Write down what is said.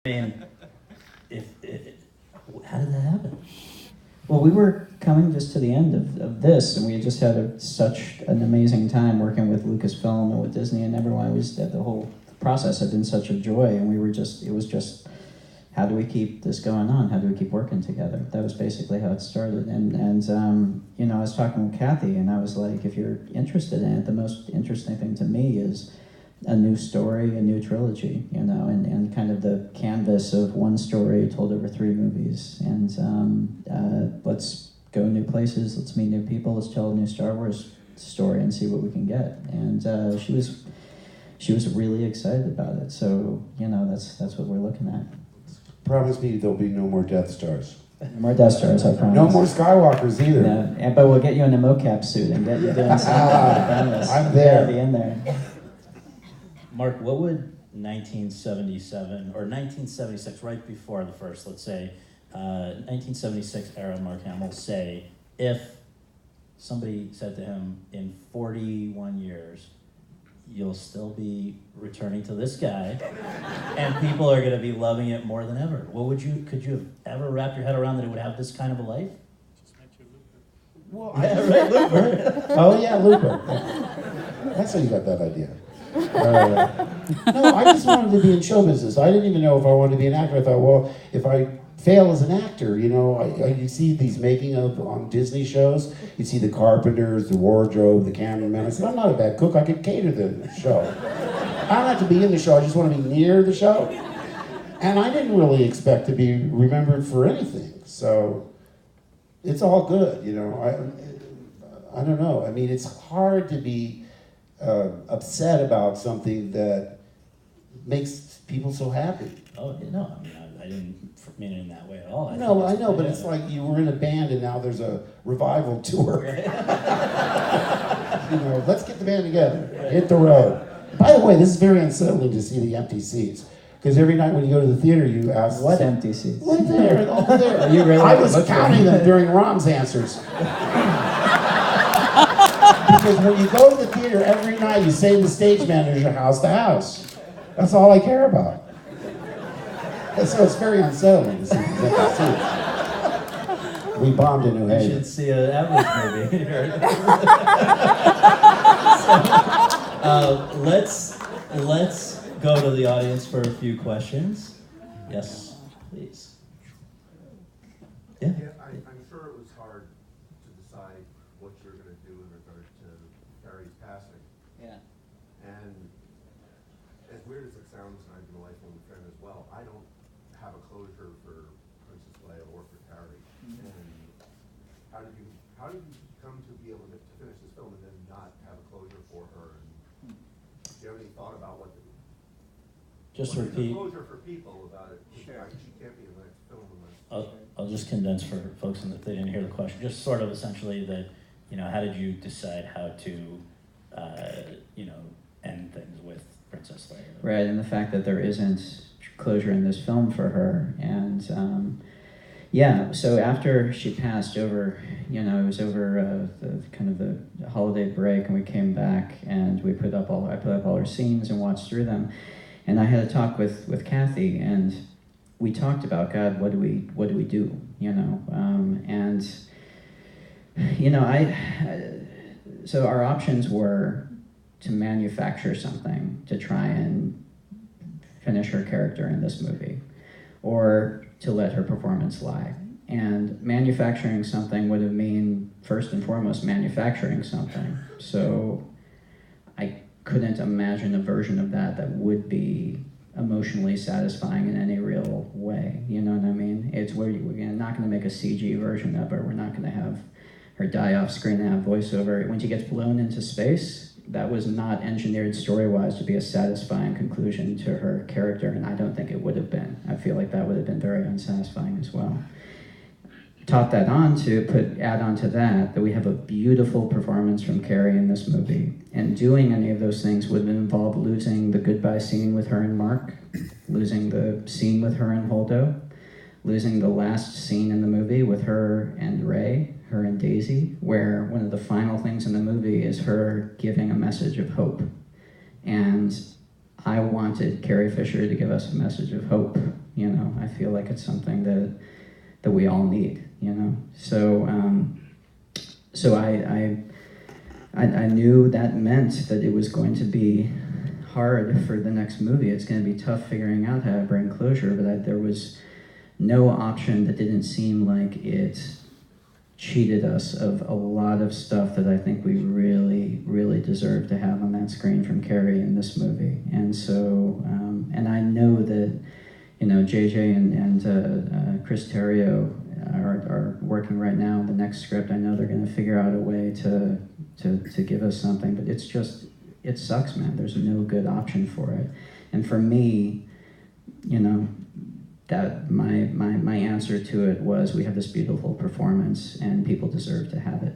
mean, how did that happen? Well, we were coming just to the end of this, and we had just had such an amazing time working with Lucasfilm and with Disney and everyone. The whole process had been such a joy, and it was just, how do we keep this going on? How do we keep working together? That was basically how it started. And I was talking with Kathy, and I was like, if you're interested in it, the most interesting thing to me is a new story, a new trilogy, and kind of the canvas of one story told over 3 movies. And let's go new places, let's meet new people, let's tell a new Star Wars story and see what we can get. And she was really excited about it. So, that's what we're looking at. Promise me there'll be no more Death Stars. No more Death Stars, I promise. No more Skywalkers either. No, but we'll get you in a mocap suit and get you doing something. I promise. I'm there. Be in there. Mark, what would 1977 or 1976, right before the first, let's say, 1976 era Mark Hamill say if somebody said to him, in 41 years, you'll still be returning to this guy, and people are going to be loving it more than ever. Could you have ever wrapped your head around that it would have this kind of a life? Well, Right, Looper. Oh yeah, Looper. That's how you got that idea. No, I just wanted to be in show business. I didn't even know if I wanted to be an actor. I thought, well, if I fail as an actor, you see these making of on Disney shows, you see the carpenters, the wardrobe, the cameraman. I said, I'm not a bad cook, I could cater the show. I don't have to be in the show, I just want to be near the show. And I didn't really expect to be remembered for anything, so it's all good, I don't know. I mean, it's hard to be upset about something that makes people so happy. Oh, no, I mean, I didn't mean it in that way at all. No, I know, but it's like you were in a band and now there's a revival tour. Let's get the band together, hit the road. By the way, this is very unsettling to see the empty seats. Because every night when you go to the theater, you ask... What empty seats? Right there, over there. You really I was counting them during Rom's answers. Because when you go to the theater every night, you say to the stage manager, house to house. That's all I care about. So it's very unsettling to see these empty seats. We bombed in New Haven. You should see an average movie. Let's go to the audience for a few questions. Yes, please. Yeah. I'm sure it was hard to decide what you're going to do in regard to Carrie's passing. Yeah. And as weird as it sounds, and I've been a lifelong friend as well, I don't have a closure for Princess Leia or for Carrie. Mm-hmm. And how did you come to be able to finish this film and then not have a closure for her? And do you have any thought about what Just what repeat. Closure for people about it? Sure. She can't be in the next film unless. I'll just condense for folks that they didn't hear the question. Just sort of essentially that, how did you decide how to, end things with Princess Leia? Right, and the fact that there isn't closure in this film for her. And so after she passed over, it was over the holiday break, and we came back and I put up all her scenes and watched through them. And I had a talk with Kathy, and we talked about, God, what do we do? So our options were to manufacture something to try and finish her character in this movie, or to let her performance lie. And manufacturing something would have mean, first and foremost, manufacturing something. So I couldn't imagine a version of that would be emotionally satisfying in any real way. You know what I mean? It's where we're not going to make a CG version of her. We're not going to have her die off screen and have voiceover. When she gets blown into space, that was not engineered story-wise to be a satisfying conclusion to her character, and I don't think it would have been. I feel like that would have been very unsatisfying as well. Add on to that we have a beautiful performance from Carrie in this movie, and doing any of those things would involve losing the goodbye scene with her and Mark, losing the scene with her and Holdo, losing the last scene in the movie with her and Rey, her and Daisy, where one of the final things in the movie is her giving a message of hope. And I wanted Carrie Fisher to give us a message of hope, like it's something that we all need, you know. So I knew that meant that it was going to be hard for the next movie. It's going to be tough figuring out how to bring closure, but there was no option that didn't seem like it cheated us of a lot of stuff that I think we really, really deserve to have on that screen from Carrie in this movie. And so, and I know that, you know, JJ and Chris Terrio are working right now on the next script. I know they're going to figure out a way to give us something, but it's just, it sucks, man. There's no good option for it. And for me, you know, that my answer to it was, we have this beautiful performance and people deserve to have it.